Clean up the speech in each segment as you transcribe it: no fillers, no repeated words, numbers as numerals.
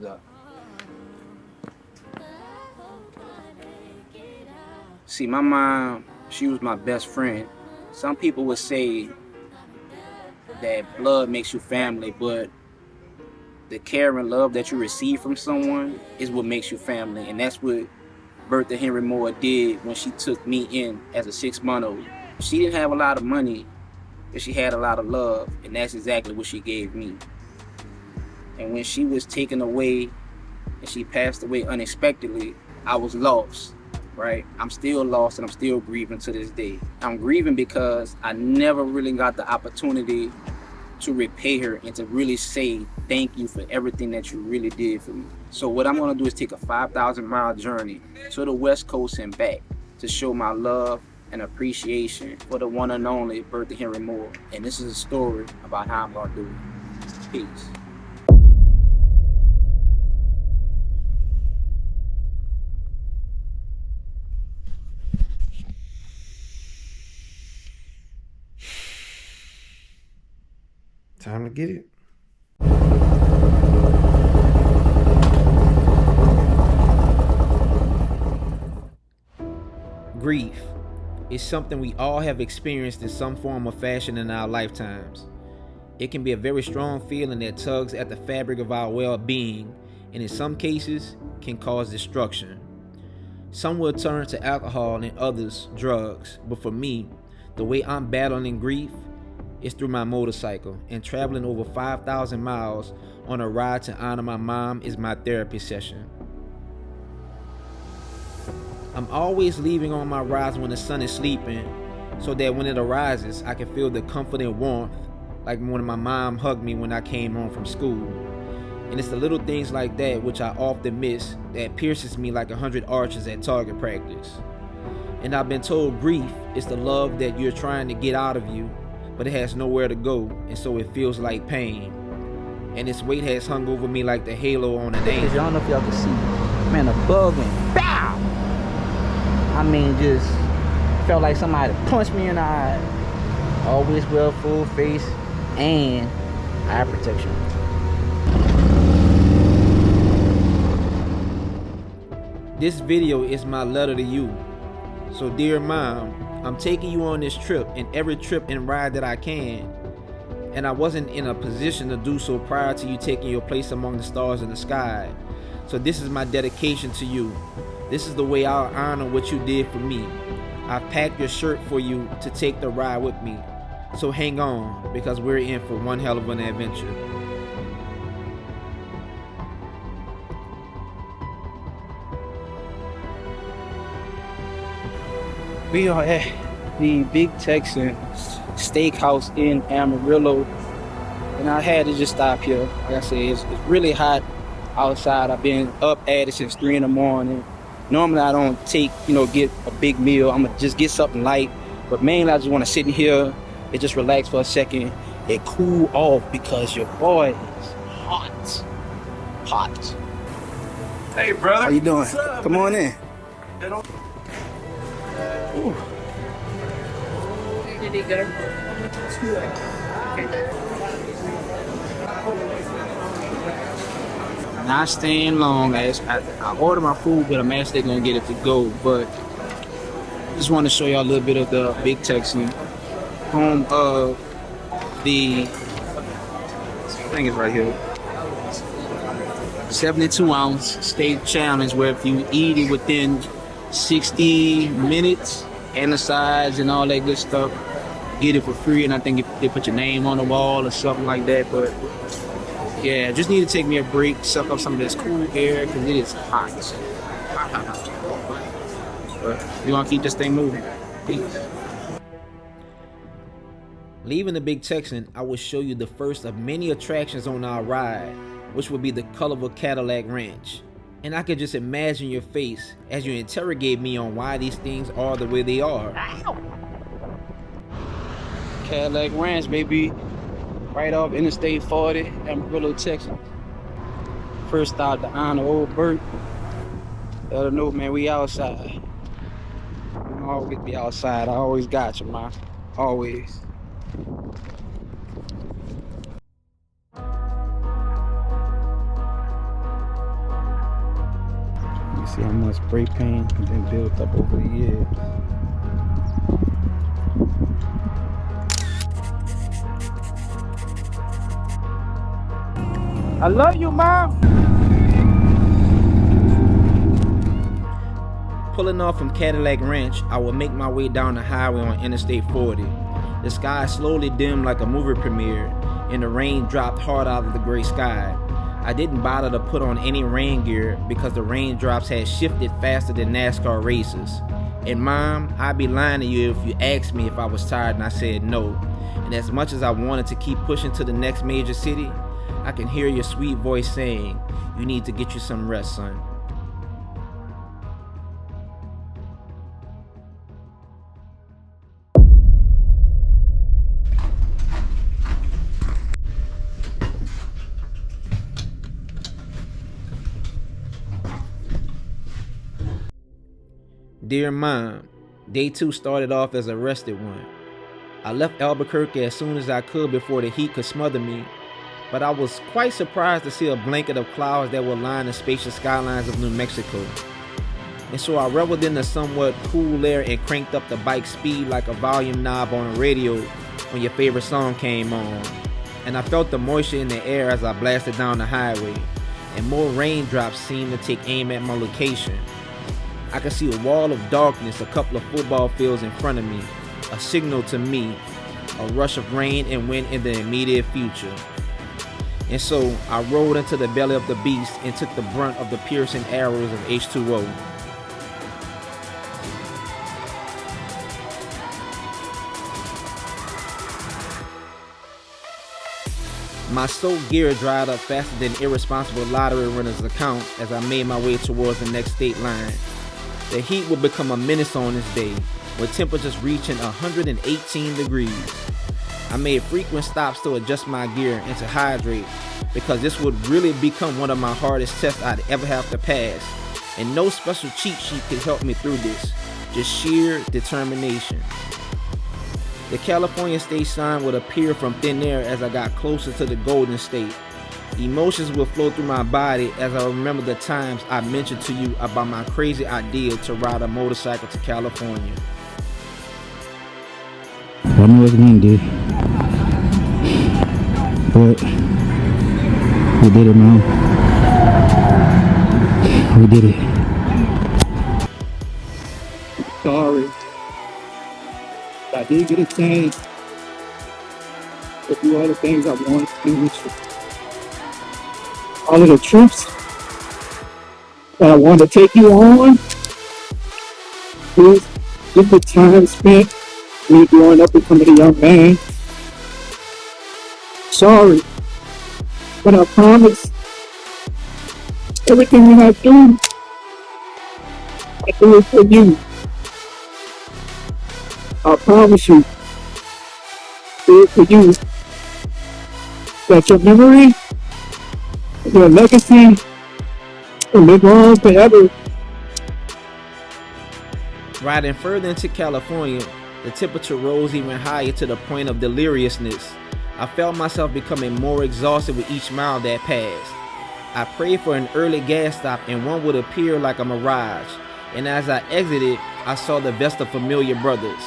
Look. See, my mom, she was my best friend. Some people would say that blood makes you family, but the care and love that you receive from someone is what makes you family. And that's what Bertha Henry Moore did when she took me in as a 6-month-old. She didn't have a lot of money, but she had a lot of love, and that's exactly what she gave me. And when she was taken away and she passed away unexpectedly, I was lost, right? I'm still lost and I'm still grieving to this day. I'm grieving because I never really got the opportunity to repay her and to really say thank you for everything that you really did for me. So what I'm gonna do is take a 5,000-mile journey to the West Coast and back to show my love and appreciation for the one and only Bertha Henry Moore. And this is a story about how I'm gonna do it. Peace. Time to get it. Grief is something we all have experienced in some form or fashion in our lifetimes. It can be a very strong feeling that tugs at the fabric of our well-being, and in some cases can cause destruction. Some will turn to alcohol and others drugs, but for me, the way I'm battling grief is through my motorcycle, and traveling over 5,000 miles on a ride to honor my mom is my therapy session. I'm always leaving on my rides when the sun is sleeping, so that when it arises, I can feel the comfort and warmth, like when my mom hugged me when I came home from school. And it's the little things like that which I often miss that pierces me like 100 archers at target practice. And I've been told grief is the love that you're trying to get out of you, but it has nowhere to go, and so it feels like pain. And its weight has hung over me like the halo on an angel. I don't know if y'all can see, man, a bug went BOW! I mean, just felt like somebody punched me in the eye. Always wear full face and eye protection. This video is my letter to you. So dear mom, I'm taking you on this trip, and every trip and ride that I can. And I wasn't in a position to do so prior to you taking your place among the stars in the sky. So this is my dedication to you. This is the way I'll honor what you did for me. I've packed your shirt for you to take the ride with me. So hang on, because we're in for one hell of an adventure. We are at the Big Texan Steakhouse in Amarillo, and I had to just stop here. Like I said, it's really hot outside. I've been up at it since 3 in the morning. Normally I don't get a big meal. I'm gonna just get something light, but mainly I just want to sit in here and just relax for a second and cool off, because your boy is hot. Hey, brother. How you doing? What's up, Come on in. Ooh. Did he go? Not staying long, as I order my food, but I'm actually gonna get it to go. But just want to show y'all a little bit of the Big Texan, home of the, I think it's right here, 72-ounce steak challenge, where if you eat it within 60 minutes and the sides and all that good stuff, get it for free. And I think they put your name on the wall or something like that. But yeah, just need to take me a break, suck up some of this cool air, because it is hot. But we're gonna keep this thing moving. Peace. Leaving the Big Texan, I will show you the first of many attractions on our ride, which will be the colorful Cadillac Ranch. And I could just imagine your face as you interrogate me on why these things are the way they are. Cadillac Ranch, baby. Right off Interstate 40, Amarillo, Texas. First stop to honor old Bert. Let her know, man, we outside. We always be outside. I always got you, man. Always. see how much spray paint has been built up over the years. I love you, Mom. Pulling off from Cadillac Ranch, I would make my way down the highway on Interstate 40. The sky slowly dimmed like a movie premiere, and the rain dropped hard out of the gray sky. I didn't bother to put on any rain gear because the raindrops had shifted faster than NASCAR races. And Mom, I'd be lying to you if you asked me if I was tired and I said no. And as much as I wanted to keep pushing to the next major city, I can hear your sweet voice saying, "You need to get you some rest, son." Dear Mom, Day 2 started off as a rested one. I left Albuquerque as soon as I could before the heat could smother me, but I was quite surprised to see a blanket of clouds that would line the spacious skylines of New Mexico. And so I reveled in the somewhat cool air and cranked up the bike speed like a volume knob on a radio when your favorite song came on. And I felt the moisture in the air as I blasted down the highway, and more raindrops seemed to take aim at my location. I could see a wall of darkness a couple of football fields in front of me, a signal to me, a rush of rain and wind in the immediate future. And so I rolled into the belly of the beast and took the brunt of the piercing arrows of H2O. My soaked gear dried up faster than irresponsible lottery runners' account as I made my way towards the next state line. The heat would become a menace on this day, with temperatures reaching 118 degrees. I made frequent stops to adjust my gear and to hydrate, because this would really become one of my hardest tests I'd ever have to pass, and no special cheat sheet could help me through this, just sheer determination. The California state sign would appear from thin air as I got closer to the Golden State. Emotions would flow through my body as I remember the times I mentioned to you about my crazy idea to ride a motorcycle to California. I know it's windy, but we did it, man. We did it. Sorry. I did get a chance to do all the things I wanted to do with you. All of the trips that I wanted to take you on. Just the time spent me growing up becoming a young man. Sorry. But I promise everything that I do it for you. I promise you, do it for you. That your memory, your legacy will live on forever. Riding further into California, the temperature rose even higher to the point of deliriousness. I felt myself becoming more exhausted with each mile that passed. I prayed for an early gas stop and one would appear like a mirage. And as I exited, I saw the Vesta Familiar Brothers.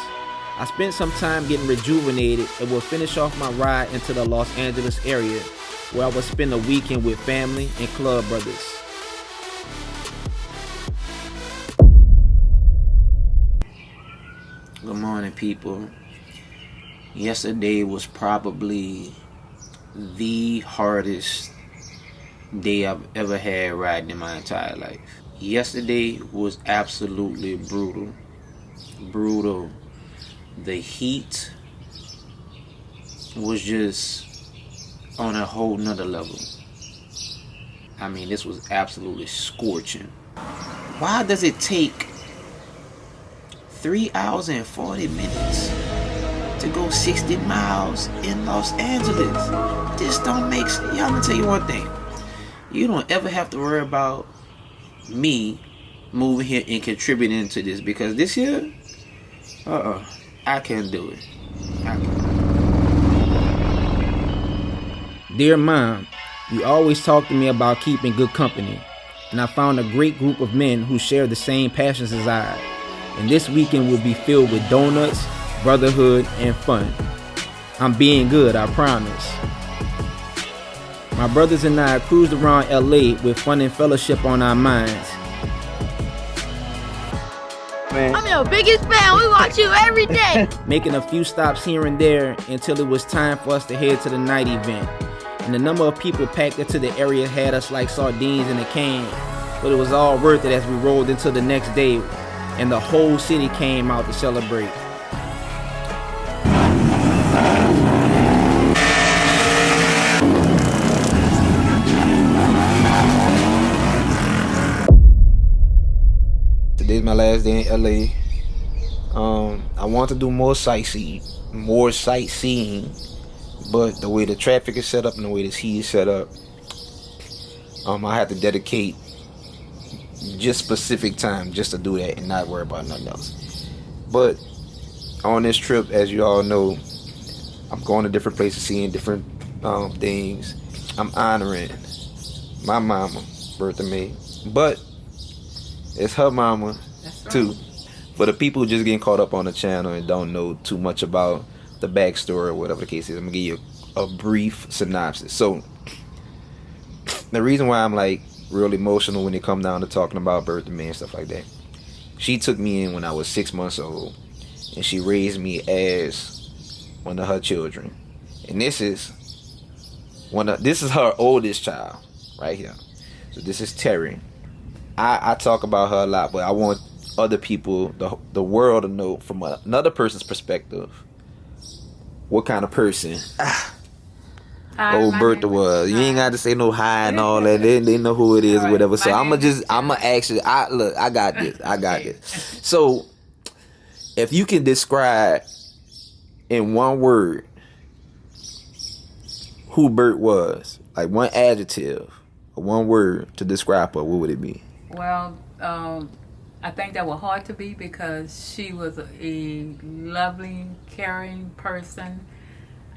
I spent some time getting rejuvenated and will finish off my ride into the Los Angeles area, where I would spend a weekend with family and club brothers. Good morning, people. Yesterday was probably the hardest day I've ever had riding in my entire life. Yesterday was absolutely brutal. Brutal. The heat was just on a whole nother level. I mean, this was absolutely scorching. Why does it take 3 hours and 40 minutes to go 60 miles in Los Angeles? This don't make sense. Y'all, I'm gonna tell you one thing. You don't ever have to worry about me moving here and contributing to this, because this here, I can't do it. Dear Mom, you always talk to me about keeping good company. and I found a great group of men who share the same passions as I. And this weekend will be filled with donuts, brotherhood, and fun. I'm being good, I promise. My brothers and I cruised around LA with fun and fellowship on our minds. Man. I'm your biggest fan. We watch you every day. Making a few stops here and there until it was time for us to head to the night event. And the number of people packed into the area had us like sardines in a can. But it was all worth it as we rolled into the next day and the whole city came out to celebrate. Today's my last day in LA. I want to do more sightseeing, but the way the traffic is set up and the way this heat is set up, I have to dedicate just specific time just to do that and not worry about nothing else. But on this trip, as you all know, I'm going to different places, seeing different things. I'm honoring my mama, birthday May, but it's her mama too. For the people who just getting caught up on the channel and don't know too much about the backstory or whatever the case is, I'm gonna give you a brief synopsis. So the reason why I'm like real emotional when it come down to talking about birthday May and stuff like that, she took me in when I was 6 months old, and she raised me as one of her children. And this is her oldest child right here. So this is Terry. I talk about her a lot, but I want other people, the world, to know from another person's perspective what kind of person old Bertha was. You ain't got to say no hi and all that. They know who it is or whatever. So I'ma actually, I got this. So if you can describe in one word who Bert was, like one adjective or one word to describe her, what would it be? Well, I think that was hard to be because she was a lovely, caring person.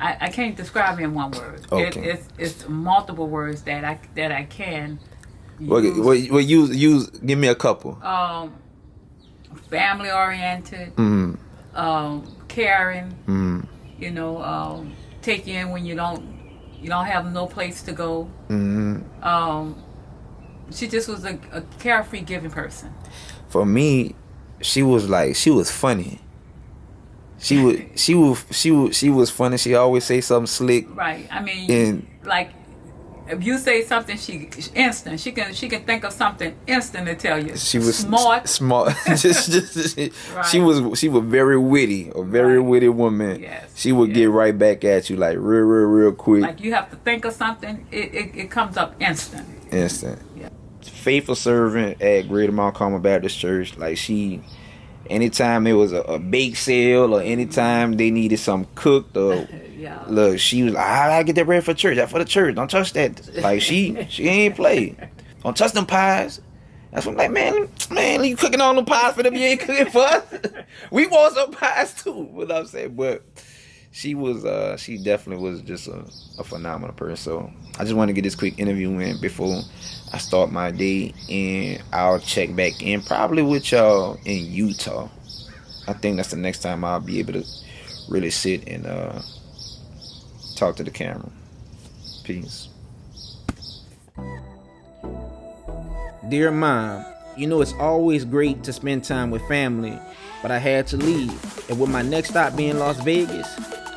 I can't describe it in one word. Okay. It's multiple words that I can use. Well, use. Give me a couple. Family oriented. Caring. You know, take you in when you don't have no place to go. She just was a carefree, giving person. For me, she was funny. She was funny. She always say something slick. Right. I mean, like if you say something, she instant. She can think of something instant to tell you. She was smart. Right. She was very witty, a very witty woman. Yes. She would get right back at you like real quick. Like you have to think of something, it comes up instant. Instant. Yeah. Faithful servant at Greater Mount Carmel Baptist Church. Like she, anytime it was a bake sale or anytime they needed something cooked or look, she was like, I gotta get that bread for church. That's for the church. Don't touch that. Like she ain't play. Don't touch them pies. That's what I'm like, man, you cooking all them pies for them? You ain't cooking for us. We want some pies too. What I'm saying, but she definitely was just a phenomenal person. So I just want to get this quick interview in before I start my day, and I'll check back in probably with y'all in Utah. I think that's the next time I'll be able to really sit and talk to the camera. Peace. Dear Mom, you know it's always great to spend time with family, but I had to leave. And with my next stop being Las Vegas,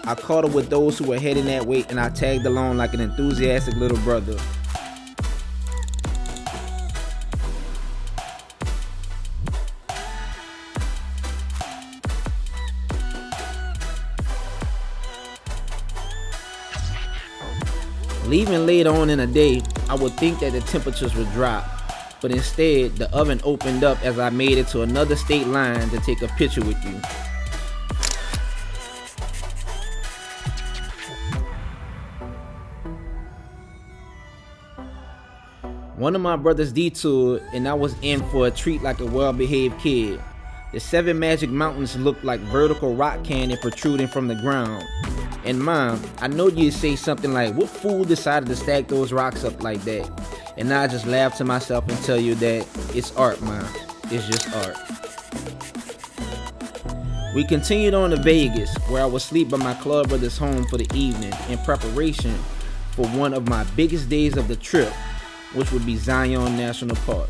I caught up with those who were heading that way, and I tagged along like an enthusiastic little brother. Leaving later on in the day, I would think that the temperatures would drop, but instead, the oven opened up as I made it to another state line to take a picture with you. One of my brothers detoured, and I was in for a treat like a well-behaved kid. The 7 magic mountains looked like vertical rock canyon protruding from the ground. And Mom, I know you'd say something like, what fool decided to stack those rocks up like that? And now I just laugh to myself and tell you that it's art, man. It's just art. We continued on to Vegas, where I would sleep by my club brother's home for the evening in preparation for one of my biggest days of the trip, which would be Zion National Park.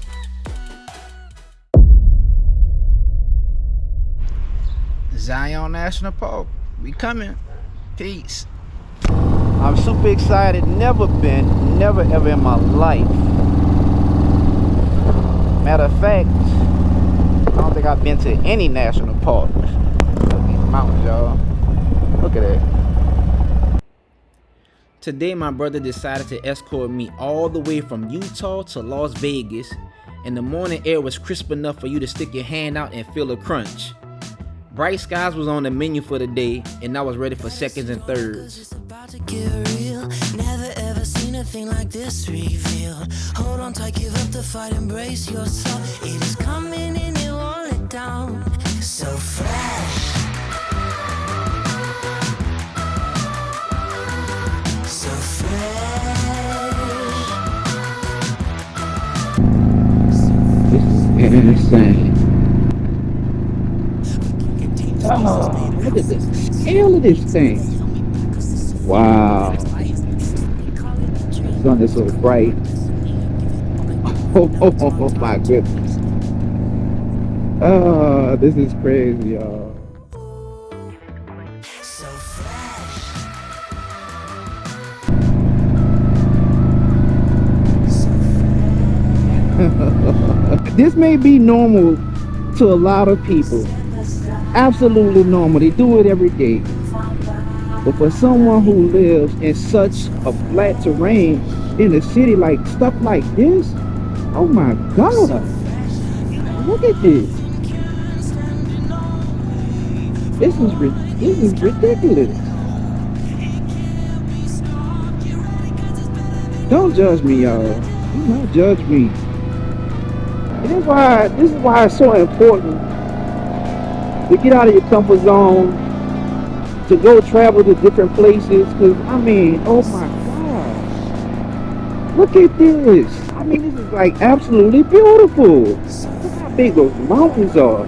Zion National Park. We coming. Peace. I'm super excited. Never ever in my life. Matter of fact, I don't think I've been to any national park. Look at these mountains, y'all. Look at that. Today, my brother decided to escort me all the way from Utah to Las Vegas, and the morning air was crisp enough for you to stick your hand out and feel a crunch. Bright skies was on the menu for the day, and I was ready for seconds and thirds. Never ever seen a thing like this revealed. Hold on tight, give up the fight, embrace your soul. It is coming and you won't let down. So fresh, so fresh. This is insane. Oh, look at the scale of this thing. Wow. The sun is so bright. Oh my goodness. Oh, this is crazy, y'all. So fresh. This may be normal to a lot of people. Absolutely normal. They do it every day. But for someone who lives in such a flat terrain in a city, like stuff like this, oh my God. Look at this. This is ridiculous. Don't judge me, y'all. Do not judge me. And this is why it's so important to get out of your comfort zone, to go travel to different places. Because I mean, oh my God, look at this. I mean, this is like absolutely beautiful. Look how big those mountains are.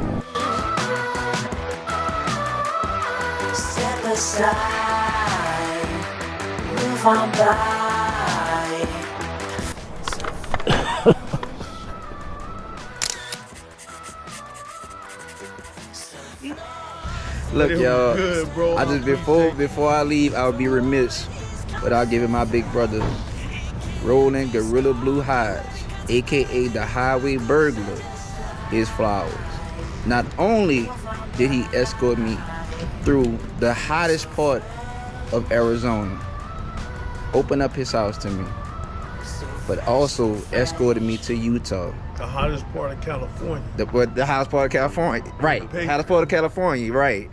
Step aside, move on by. Look, y'all, I just before I leave, I would be remiss without giving my big brother, Rolling Gorilla Blue Hides, aka the Highway Burglar, his flowers. Not only did he escort me through the hottest part of Arizona, open up his house to me, but also escorted me to Utah. The hottest part of California. The hottest part of California, right? Hottest part of California, right?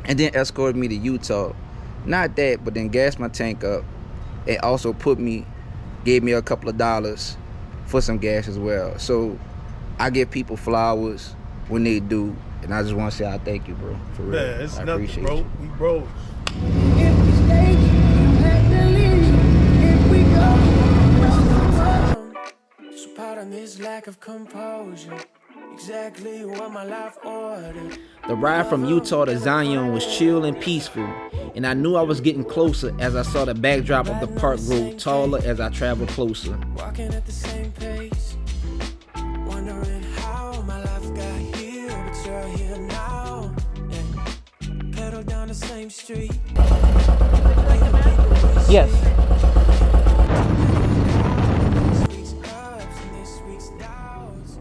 And then escorted me to Utah. Not that, but then gassed my tank up, and also gave me a couple of dollars for some gas as well. So I give people flowers when they do, and I just want to say I thank you, bro. For real, Man, it's I nothing, appreciate bro. you. We bros. So pardon this lack of composure. Exactly what my life ordered. The ride from Utah to Zion was chill and peaceful, and I knew I was getting closer as I saw the backdrop of the park grow taller as I traveled closer. Walking at the same pace, wondering how my life got here, but you're here now. Yeah. Pedal down the same street. Yes. This week's ups and this week's downs.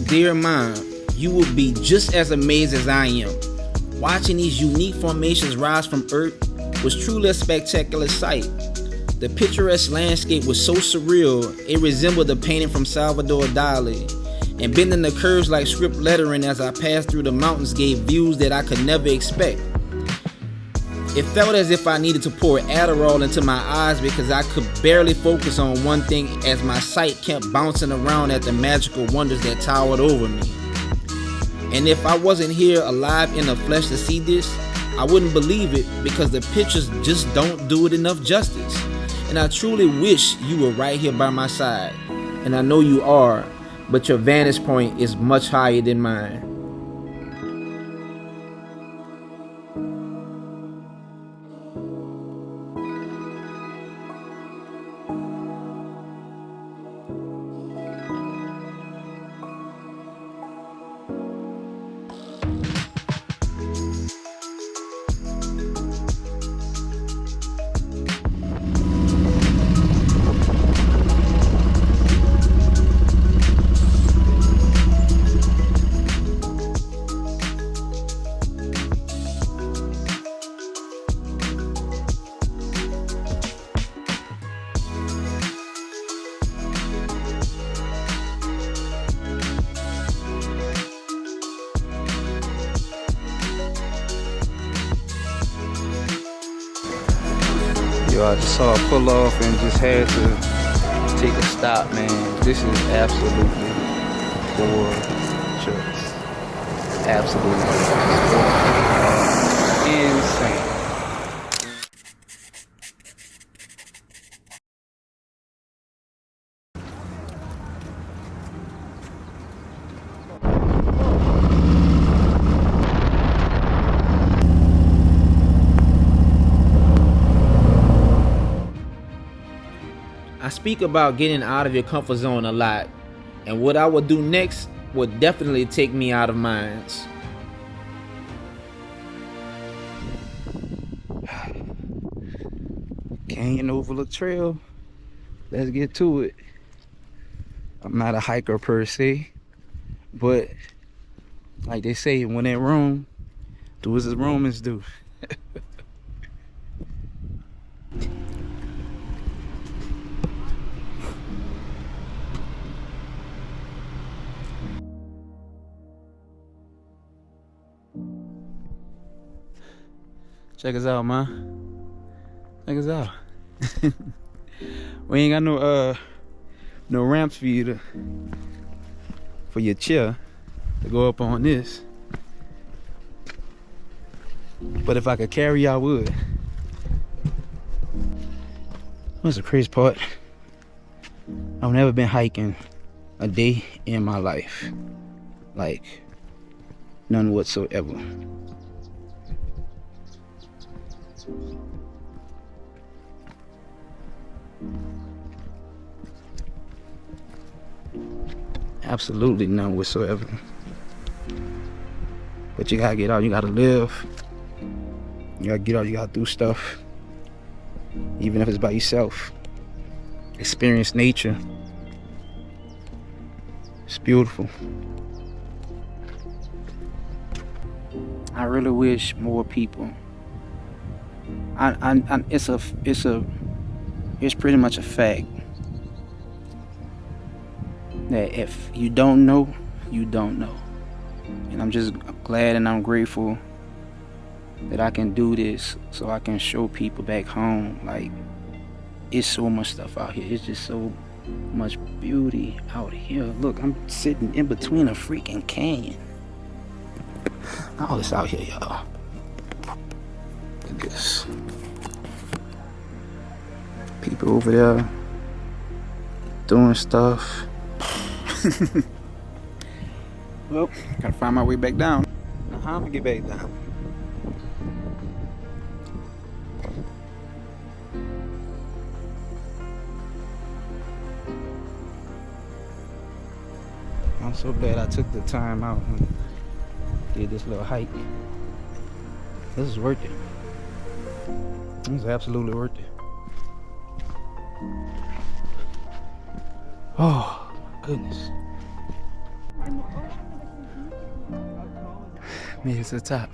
Dear Mom, you will be just as amazed as I am. Watching these unique formations rise from Earth was truly a spectacular sight. The picturesque landscape was so surreal, it resembled a painting from Salvador Dali. And bending the curves like script lettering as I passed through the mountains gave views that I could never expect. It felt as if I needed to pour Adderall into my eyes because I could barely focus on one thing as my sight kept bouncing around at the magical wonders that towered over me. And if I wasn't here alive in the flesh to see this, I wouldn't believe it because the pictures just don't do it enough justice. And I truly wish you were right here by my side. And I know you are, but your vantage point is much higher than mine. Yo, I just saw a pull off and just had to take a stop, man. This is absolutely gorgeous. Absolutely insane. I speak about getting out of your comfort zone a lot, and what I would do next would definitely take me out of mine. Canyon Overlook Trail. Let's get to it. I'm not a hiker per se, but like they say, when in Rome, do as the Romans do. Check us out, man. Check us out. We ain't got no ramps for you for your chair to go up on this. But if I could carry you, I would. What's the crazy part? I've never been hiking a day in my life. Like, none whatsoever. Absolutely none whatsoever. But you gotta get out, you gotta live. You gotta get out, you gotta do stuff. Even if it's by yourself. Experience nature. It's beautiful. I really wish more people. It's pretty much a fact that if you don't know, you don't know. And I'm just glad and I'm grateful that I can do this so I can show people back home, like, it's so much stuff out here. It's just so much beauty out here. Look, I'm sitting in between a freaking canyon. All this out here, y'all. Look at this. People over there doing stuff. Well, gotta find my way back down. Now, how am I gonna get back down? I'm so glad I took the time out and did this little hike. This is worth it. This is absolutely worth it. Oh, my goodness. Made it to the top.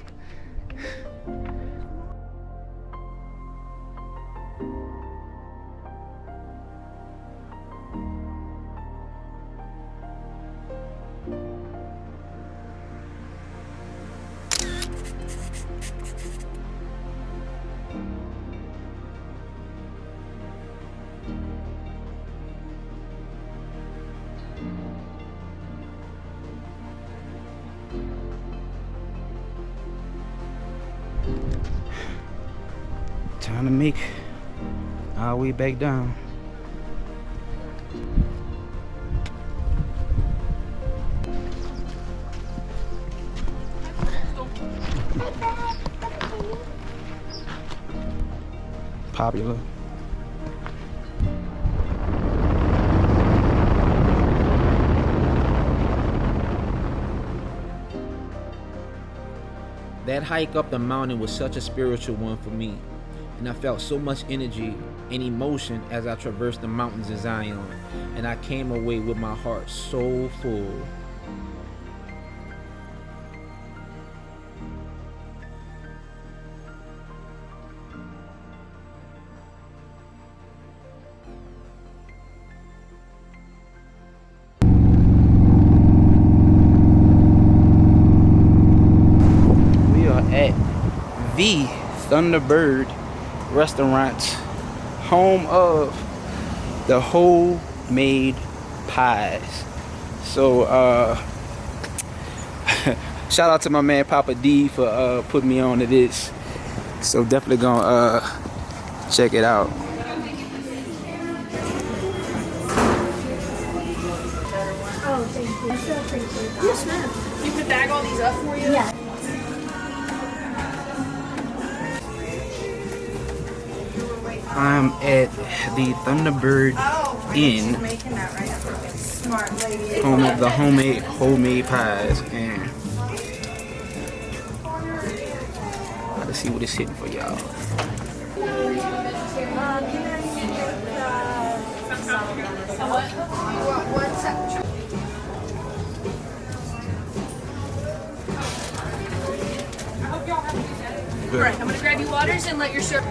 Time to make our way back down. Popular. That hike up the mountain was such a spiritual one for me, and I felt so much energy and emotion as I traversed the mountains in Zion, and I came away with my heart so full. We are at the Thunderbird Restaurant, home of the homemade pies. So shout out to my man Papa D for putting me on to this. So definitely gonna check it out. Oh, thank you. I so appreciate it. Yes, ma'am. You could bag all these up for you? Yeah. I'm at the Thunderbird Inn, home of the homemade pies, and let's see what it's hitting for y'all. Alright, I'm gonna grab you waters and let your serve.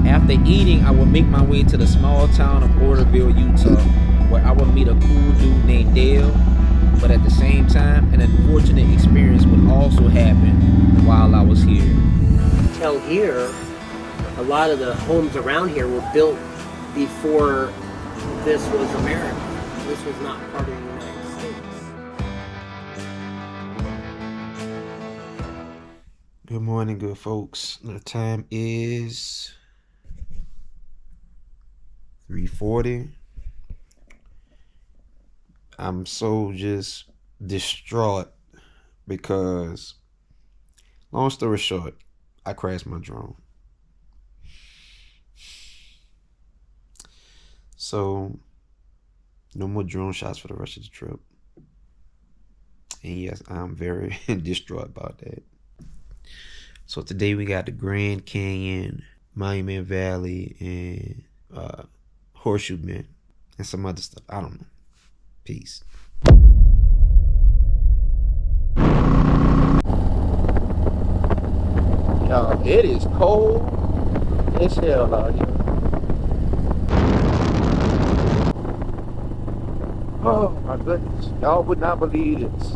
After eating, I would make my way to the small town of Orderville, Utah, where I would meet a cool dude named Dale. But at the same time, an unfortunate experience would also happen while I was here. Until here, a lot of the homes around here were built before this was America. This was not part of the United States. Good morning, good folks. The time is 3:40. I'm so just distraught because, long story short, I crashed my drone. So, no more drone shots for the rest of the trip. And yes, I'm very distraught about that. So today we got the Grand Canyon, Monument Valley, and Horseshoe Bend, and some other stuff. I don't know. Peace. Y'all, it is cold as hell out here. Oh my goodness. Y'all would not believe this.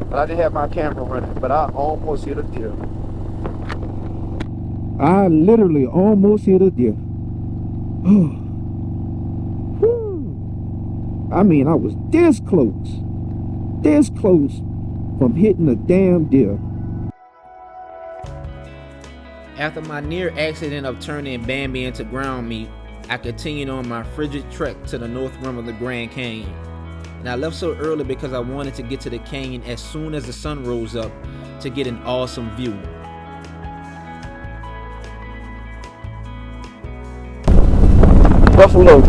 But I didn't have my camera running, but I almost hit a deer. I literally almost hit a deer. I mean, I was this close from hitting a damn deer. After my near accident of turning Bambi into ground meat, I continued on my frigid trek to the north rim of the Grand Canyon. And I left so early because I wanted to get to the canyon as soon as the sun rose up to get an awesome view. Buffalo.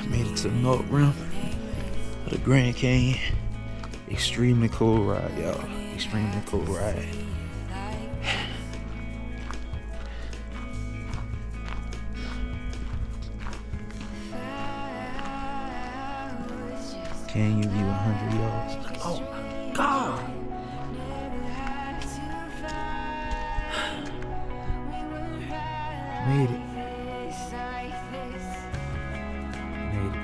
Made it to the north rim of the Grand Canyon. Extremely cool ride, y'all. Extremely cool ride. Canyon view 100 yards. Oh my God! Made it. Made it.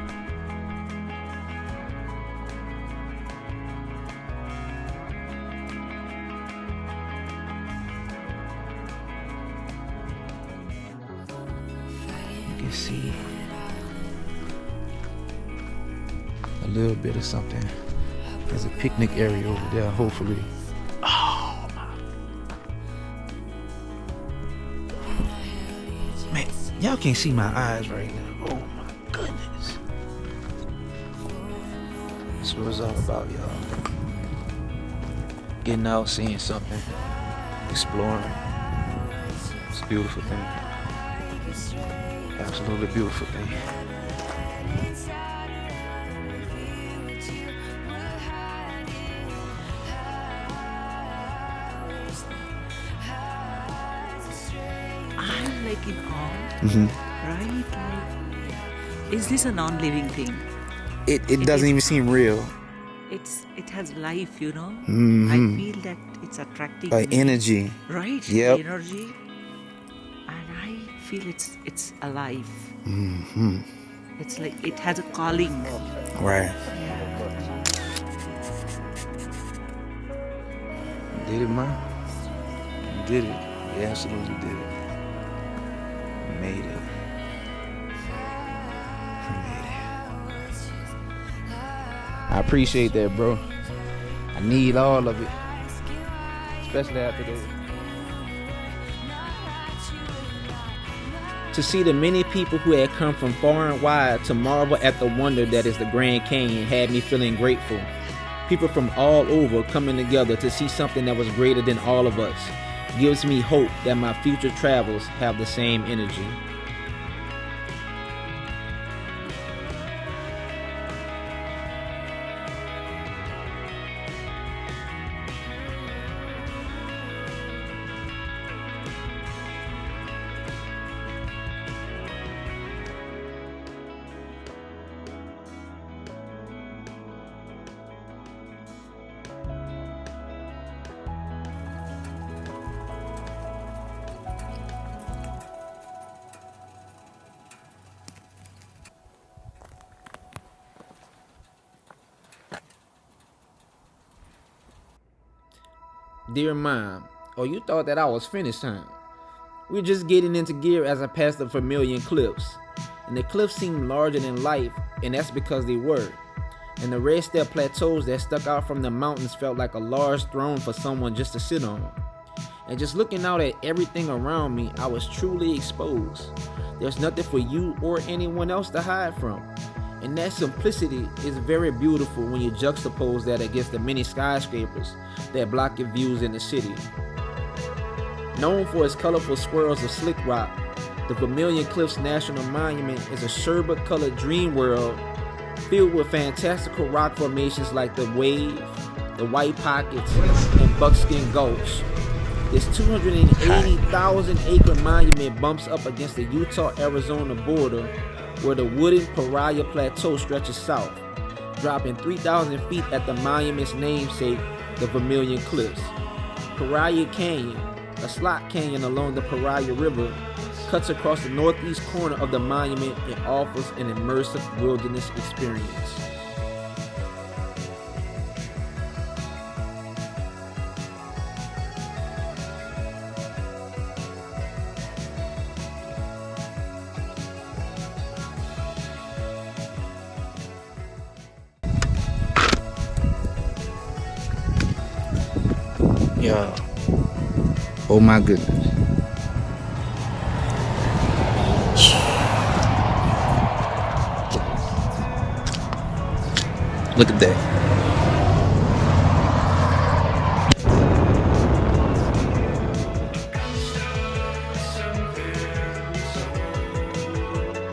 You can see a little bit of something. There's a picnic area over there, hopefully. Oh my. Man, y'all can't see my eyes right now. Oh my goodness. That's what it's all about, y'all. Getting out, seeing something, exploring. It's a beautiful thing. Absolutely beautiful thing. I'm like in awe, Mm-hmm. right? Like, is this a non-living thing? It doesn't even seem real. It has life, you know. Mhm. I feel that it's attracting Like me. energy. Right? Yep. The energy, and I feel it's alive. Mm-hmm. It's like it has a calling. Right. You did it, man. You did it. You absolutely did it. You made it. You made it. I appreciate that, bro. I need all of it. Especially after this. To see the many people who had come from far and wide to marvel at the wonder that is the Grand Canyon had me feeling grateful. People from all over coming together to see something that was greater than all of us gives me hope that my future travels have the same energy. Dear Mom, oh, you thought that I was finished, huh? We're just getting into gear as I passed the Vermilion Cliffs. And the cliffs seemed larger than life, and that's because they were. And the red step plateaus that stuck out from the mountains felt like a large throne for someone just to sit on. And just looking out at everything around me, I was truly exposed. There's nothing for you or anyone else to hide from. And that simplicity is very beautiful when you juxtapose that against the many skyscrapers that block your views in the city. Known for its colorful swirls of slick rock, the Vermilion Cliffs National Monument is a sherbet-colored dream world filled with fantastical rock formations like the Wave, the White Pockets, and Buckskin Gulch. This 280,000-acre monument bumps up against the Utah-Arizona border where the wooded Pariah Plateau stretches south, dropping 3,000 feet at the monument's namesake, the Vermilion Cliffs. Pariah Canyon, a slot canyon along the Pariah River, cuts across the northeast corner of the monument and offers an immersive wilderness experience. Yo. Oh my goodness. Look at that.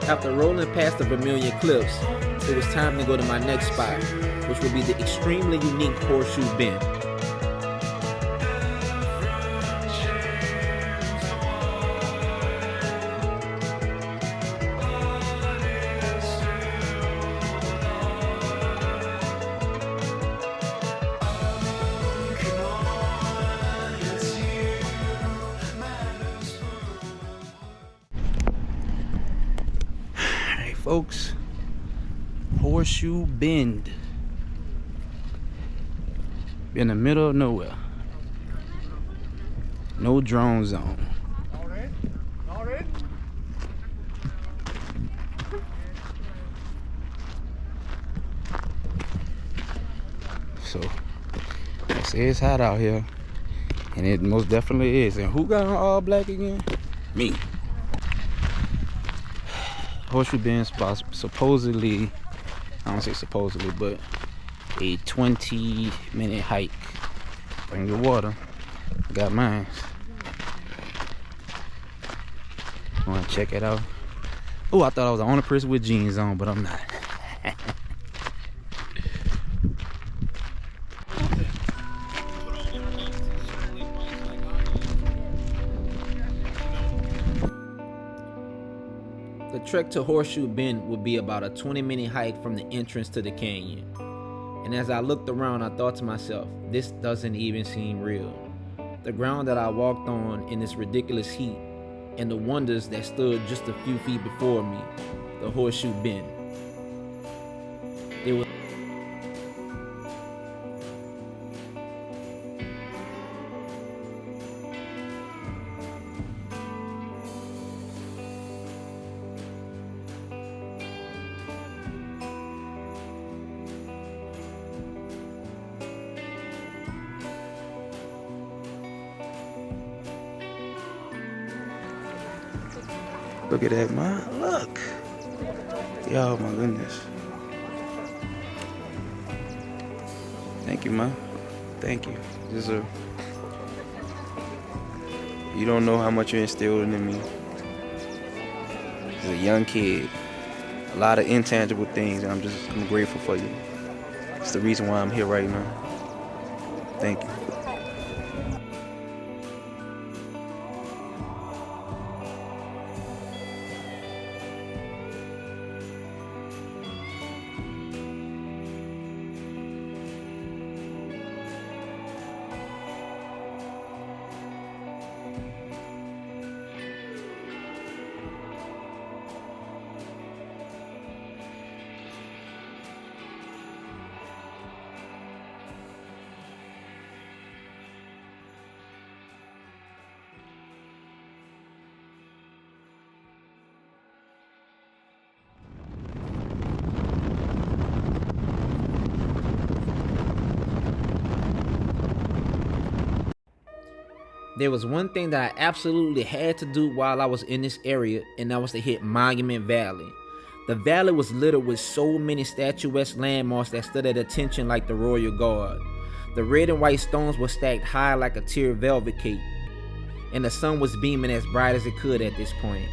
After rolling past the Vermilion Cliffs, it was time to go to my next spot, which would be the extremely unique Horseshoe Bend. folks. Horseshoe Bend. In the middle of nowhere. No drone zone. So, I say it's hot out here. And it most definitely is. And who got on all black again? Me. Horseshoe Bend supposedly, I don't say supposedly, but a 20-minute hike. Bring your water. I got mine. Want to check it out? Oh, I thought I was the only person with jeans on, but I'm not. The trek to Horseshoe Bend would be about a 20-minute hike from the entrance to the canyon. And as I looked around, I thought to myself, this doesn't even seem real. The ground that I walked on in this ridiculous heat, and the wonders that stood just a few feet before me, the Horseshoe Bend. It was Look at that, man. Look. Yo, my goodness. Thank you, man. Thank you. You don't know how much you're instilling in me. As a young kid, a lot of intangible things, and I'm grateful for you. It's the reason why I'm here right now. Thank you. There was one thing that I absolutely had to do while I was in this area, and that was to hit Monument Valley. The valley was littered with so many statuesque landmarks that stood at attention like the Royal Guard. The red and white stones were stacked high like a tier velvet cape, and the sun was beaming as bright as it could at this point.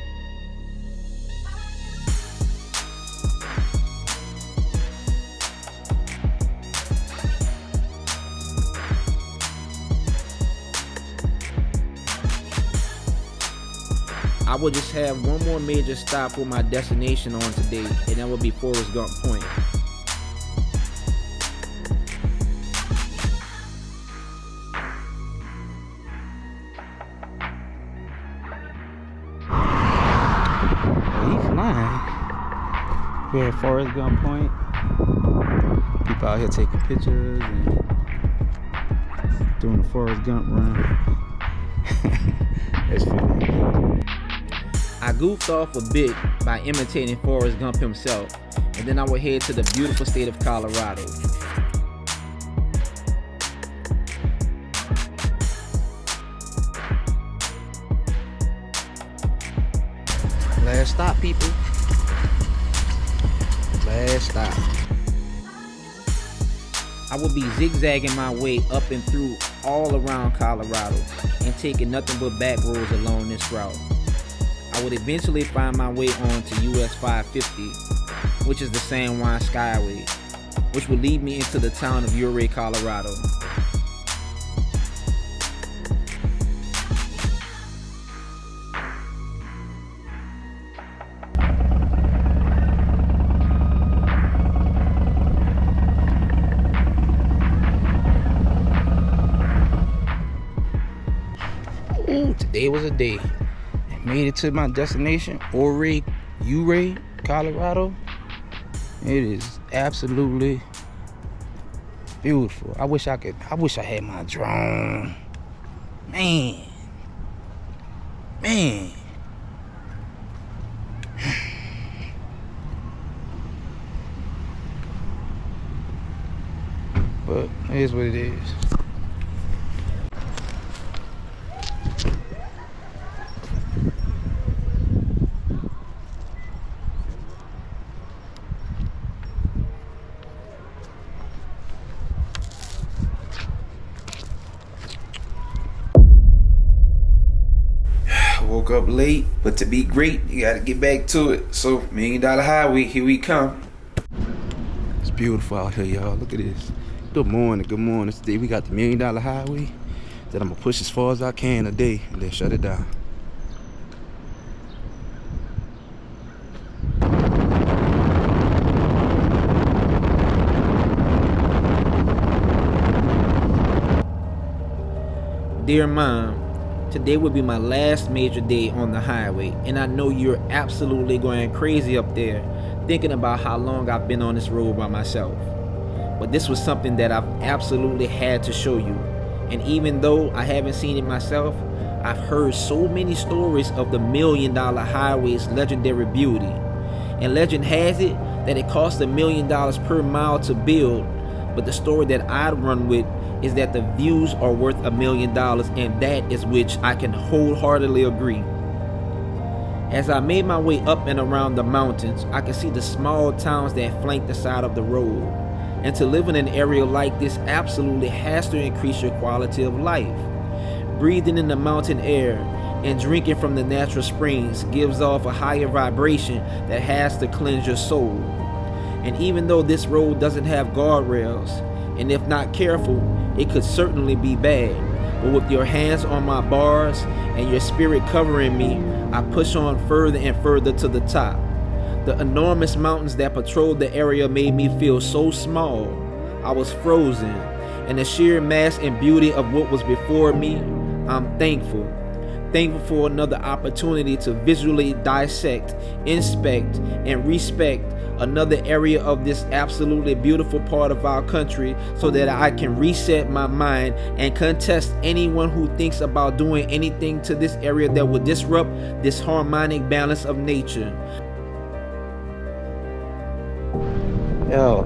I would just have one more major stop with my destination on today, and that would be Forrest Gump Point. He's flying. We're at Forrest Gump Point. People out here taking pictures and doing the Forrest Gump run. That's funny. I goofed off a bit by imitating Forrest Gump himself, and then I would head to the beautiful state of Colorado. Last stop, people. Last stop. I would be zigzagging my way up and through all around Colorado and taking nothing but back roads along this route. I would eventually find my way on to US 550, which is the San Juan Skyway, which would lead me into the town of Ouray, Colorado. Ooh, today was a day. I made it to my destination, Ouray, Colorado, it is absolutely beautiful. I wish I had my drone. Man. But it is what it is. Woke up late, but to be great, you gotta get back to it. So, $1 Million Highway, here we come. It's beautiful out here, y'all. Look at this. Good morning. Today we got the $1 Million Highway that I'm gonna push as far as I can today and then shut it down. Dear Mom, today will be my last major day on the highway, and I know you're absolutely going crazy up there thinking about how long I've been on this road by myself. But this was something that I've absolutely had to show you. And even though I haven't seen it myself, I've heard so many stories of the $1 Million Highway's legendary beauty. And legend has it that it costs $1 million per mile to build, but the story that I'd run with is that the views are worth $1 million, and that is which I can wholeheartedly agree. As I made my way up and around the mountains, I could see the small towns that flank the side of the road. And to live in an area like this absolutely has to increase your quality of life. Breathing in the mountain air and drinking from the natural springs gives off a higher vibration that has to cleanse your soul. And even though this road doesn't have guardrails, and if not careful, it could certainly be bad, but with your hands on my bars and your spirit covering me, I push on further and further to the top. The enormous mountains that patrolled the area made me feel so small. I was frozen, and the sheer mass and beauty of what was before me, I'm thankful. Thankful for another opportunity to visually dissect, inspect, and respect another area of this absolutely beautiful part of our country so that I can reset my mind and contest anyone who thinks about doing anything to this area that would disrupt this harmonic balance of nature. Yo.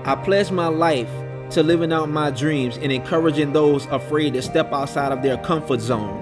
I pledge my life to living out my dreams and encouraging those afraid to step outside of their comfort zone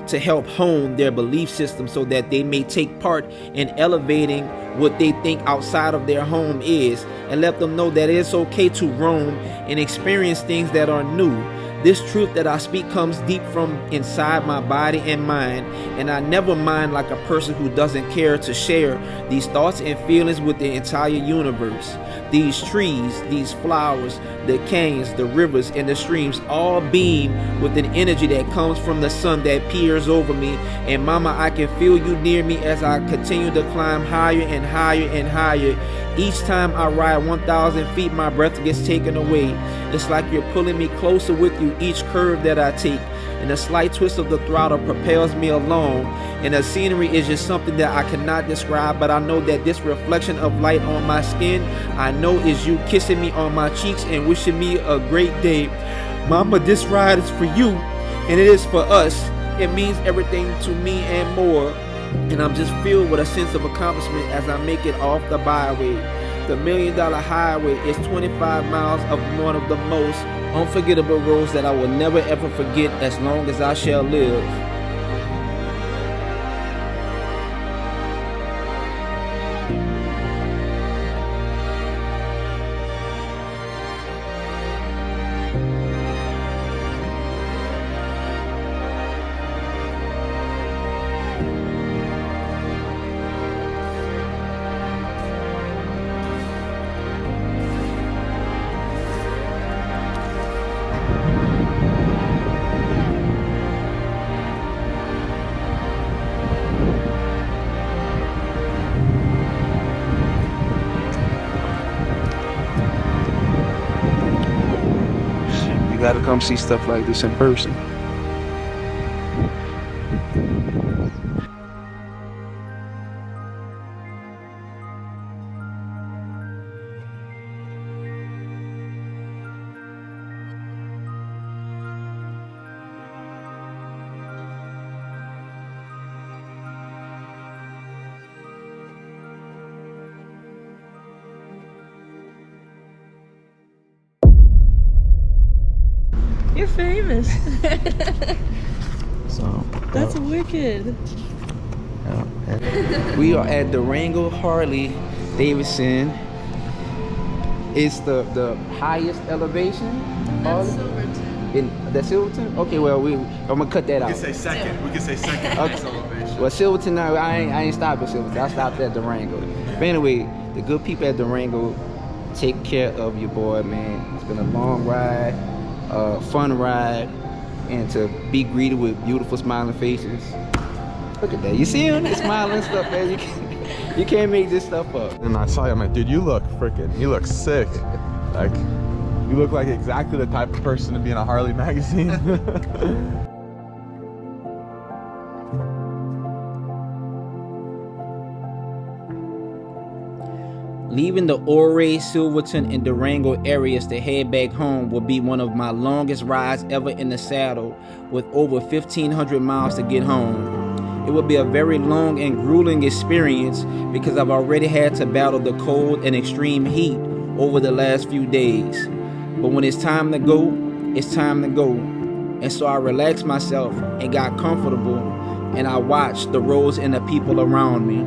to help hone their belief system so that they may take part in elevating what they think outside of their home is, and let them know that it's okay to roam and experience things that are new. This truth that I speak comes deep from inside my body and mind, and I never mind like a person who doesn't care to share these thoughts and feelings with the entire universe. These trees, these flowers, the canyons, the rivers, and the streams all beam with an energy that comes from the sun that peers over me. And Mama, I can feel you near me as I continue to climb higher and higher and higher. Each time I ride 1,000 feet, my breath gets taken away. It's like you're pulling me closer with you each curve that I take. And a slight twist of the throttle propels me along. And the scenery is just something that I cannot describe, but I know that this reflection of light on my skin, I know is you kissing me on my cheeks and wishing me a great day. Mama, this ride is for you, and it is for us. It means everything to me and more. And I'm just filled with a sense of accomplishment as I make it off the byway. The $1 Million Highway is 25 miles of one of the most unforgettable roads that I will never ever forget as long as I shall live. gotta come see stuff like this in person. You're famous. So That's wicked. we are at Durango Harley Davidson. It's the highest elevation. That's Silverton. That's Silverton? Okay, well I'm gonna cut that out. We can say second. We can say second. Okay. Elevation. Well, Silverton, no, I ain't stopped at Silverton. I stopped at Durango. But anyway, the good people at Durango take care of your boy, man. It's been a long ride, fun ride, and to be greeted with beautiful smiling faces. Look at that. You see him? They smiling and stuff, man. You can't make this stuff up. And I saw you, I'm like, dude, you look sick. Like, you look like exactly the type of person to be in a Harley magazine. Leaving the Ouray, Silverton, and Durango areas to head back home will be one of my longest rides ever in the saddle, with over 1,500 miles to get home. It will be a very long and grueling experience because I've already had to battle the cold and extreme heat over the last few days. But when it's time to go, it's time to go. And so I relaxed myself and got comfortable, and I watched the roads and the people around me.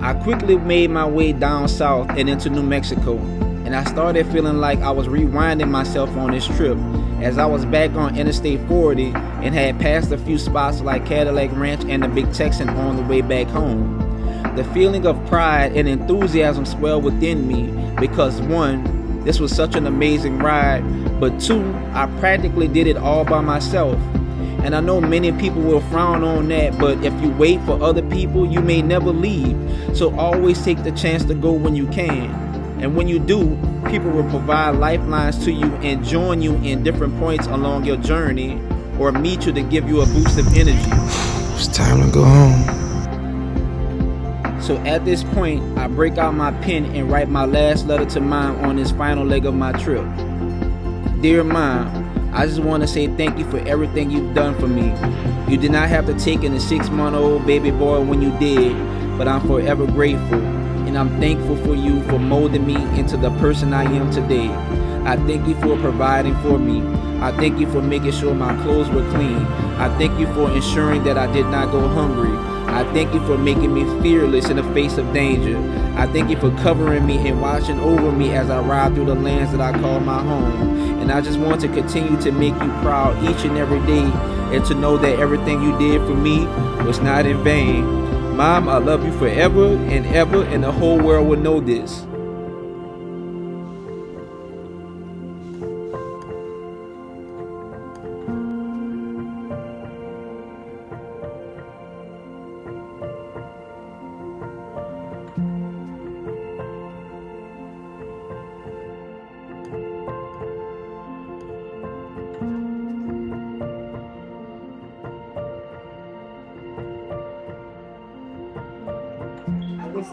I quickly made my way down south and into New Mexico, and I started feeling like I was rewinding myself on this trip as I was back on Interstate 40 and had passed a few spots like Cadillac Ranch and the Big Texan on the way back home. The feeling of pride and enthusiasm swelled within me because 1, this was such an amazing ride, but 2, I practically did it all by myself. And I know many people will frown on that, but if you wait for other people, you may never leave. So always take the chance to go when you can. And when you do, people will provide lifelines to you and join you in different points along your journey or meet you to give you a boost of energy. It's time to go home. So at this point, I break out my pen and write my last letter to Mom on this final leg of my trip. Dear Mom, I just want to say thank you for everything you've done for me. You did not have to take in a 6-month-old baby boy when you did, but I'm forever grateful. And I'm thankful for you for molding me into the person I am today. I thank you for providing for me. I thank you for making sure my clothes were clean. I thank you for ensuring that I did not go hungry. I thank you for making me fearless in the face of danger. I thank you for covering me and watching over me as I ride through the lands that I call my home. And I just want to continue to make you proud each and every day, and to know that everything you did for me was not in vain. Mom, I love you forever and ever, and the whole world will know this.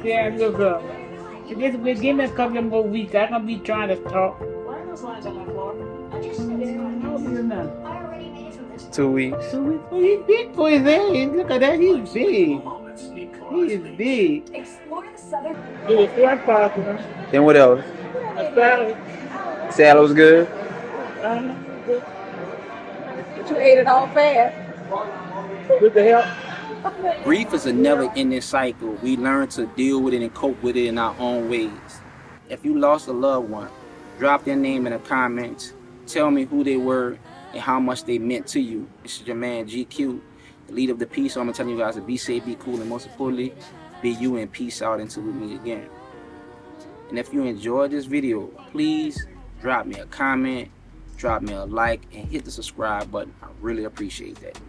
Yeah, look up. This will give me a couple of more weeks. I'm gonna be trying to talk. 2 weeks. 2 weeks. Oh, he's big for his age. Look at that. He's big. He is big. It was quite popular. Then what else? A salad. Salad was good. But you ate it all fast. With the help. Grief is a never-ending cycle. We learn to deal with it and cope with it in our own ways. If you lost a loved one, drop their name in the comments. Tell me who they were and how much they meant to you. This is your man GQ, the leader of the peace. So I'm gonna tell you guys to be safe, be cool, and most importantly, be you and peace out until we meet again. And if you enjoyed this video, please drop me a comment, drop me a like, and hit the subscribe button. I really appreciate that.